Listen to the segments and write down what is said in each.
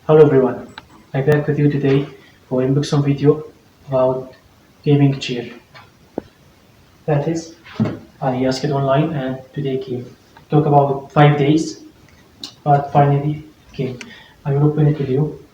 Hello everyone, I'm back with you today for some video about gaming chair. That is, I asked it online and today came. Took about 5 days, but finally came. I will open it with you.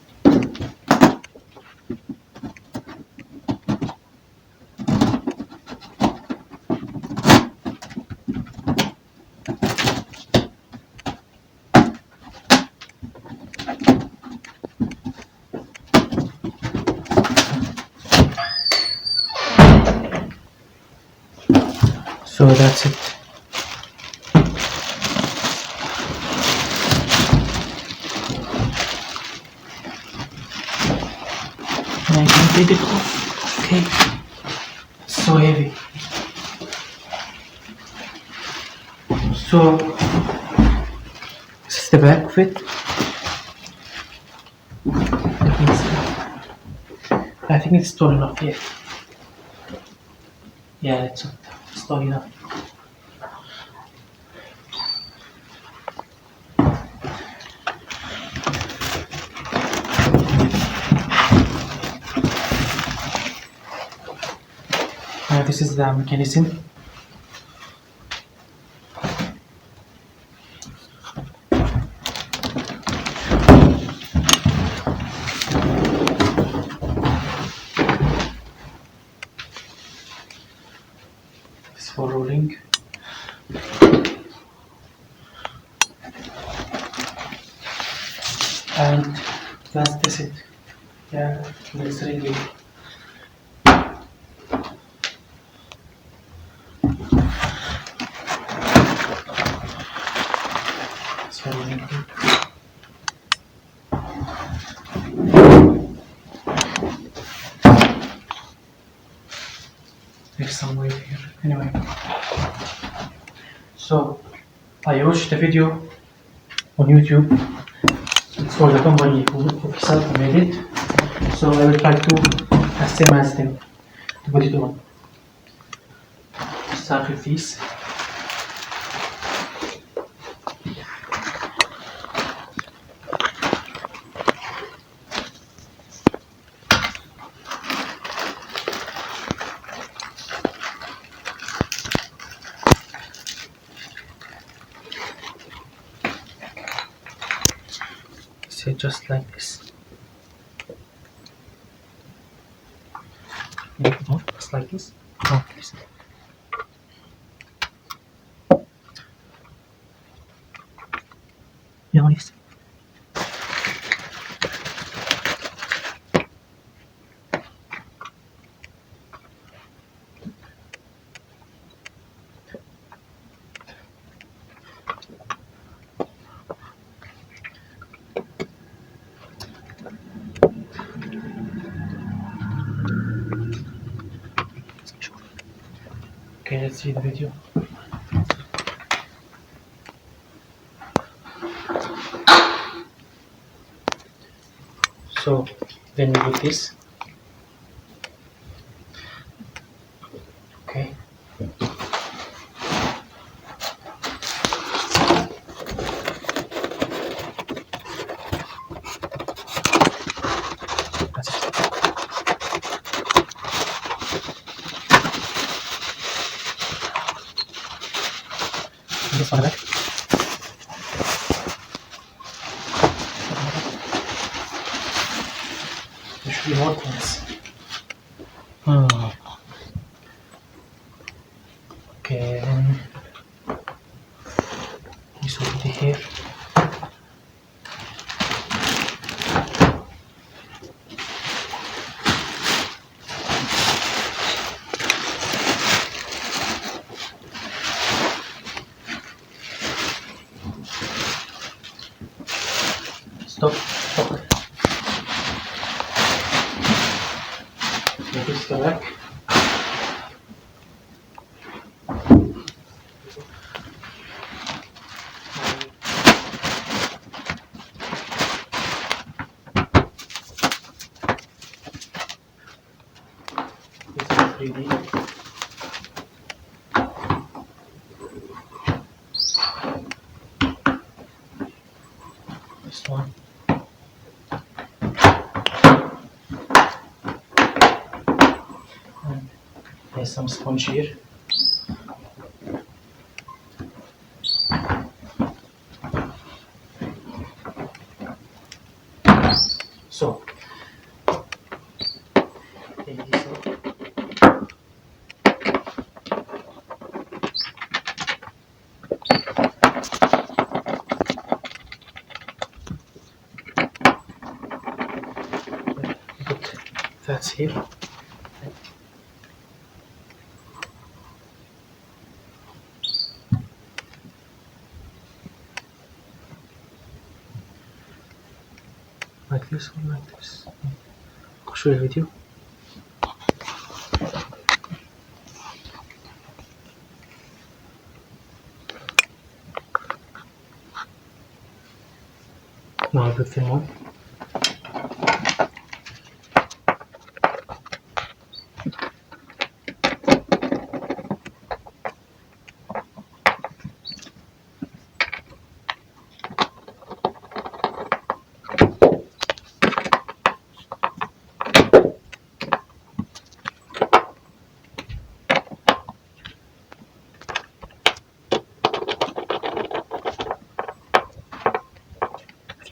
So that's it. And I can take it off. Okay, it's so heavy. So this is the back of it. Let me see. I think it's tall enough here. Yeah, it's tall enough. This is the mechanism. It's for rolling. And that's it. Yeah, that's ringing. So there's some way here. Anyway, so I watched the video on YouTube. It's for the company who made it. So I will try to customize them to put it on. Start with these. So just like this. No, just like this. No, this. Yeah, this. Okay, let's see the video. So then we put this. Okay. That's it. This one back. There should be more things. Okay, then this will be here. Stop. Let this go back. This is 3D. This one. place some sponge here. So, take this off. That's here. Like this or like this. I'll show you a video. Now the thin one.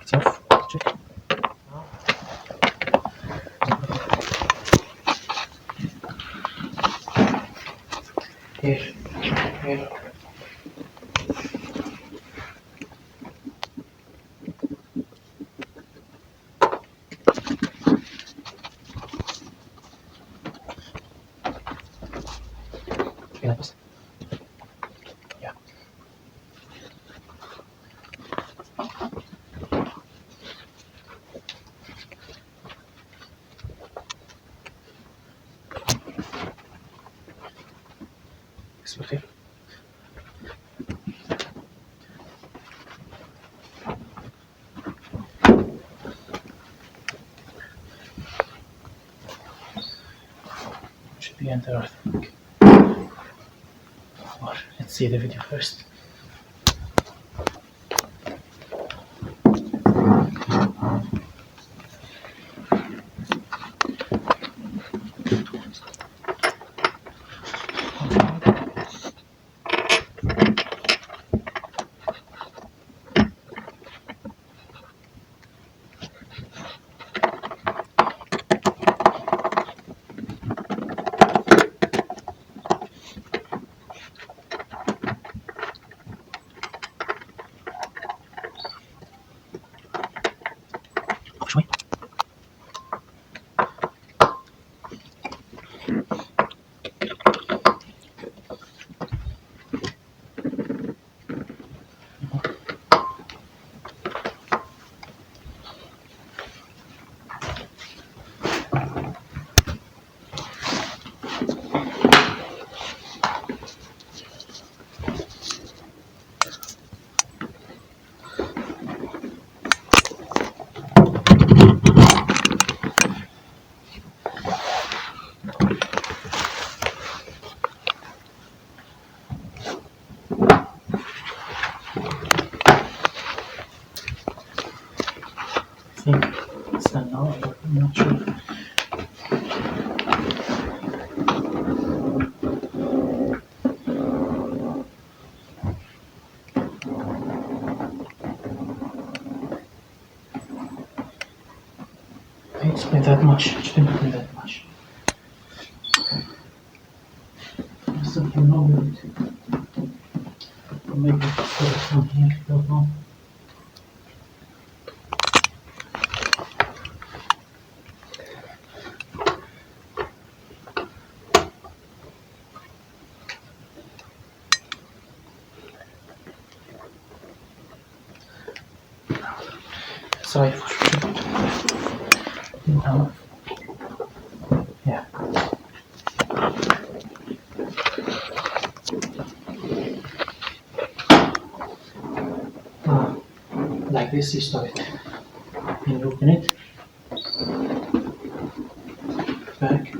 It's off. Check. Here. Here. Yeah. It's okay. Should be enter, I think. Or let's see the video first. شوي. I think it's done now, but I'm not sure. It's been that much. It shouldn't have been that much. Something wrong with it. Or maybe it's got from here, I don't know. Sorry for no. Yeah. Like this, you stop it. And you open it. Back.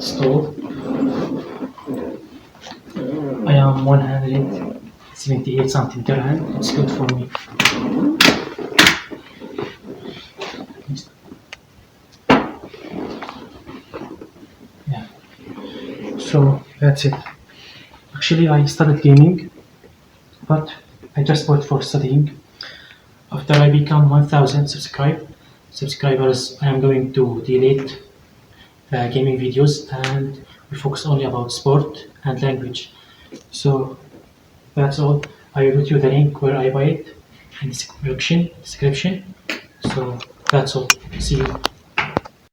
installed. I am 178 centimeter hand. It's good for me. Yeah. So that's it. Actually, I started gaming, but I just bought for studying. After I become 1,000 subscribers, I am going to delete gaming videos and we focus only about sport and language. So that's all. I will put you the link where I buy it in the description. So that's all. See you.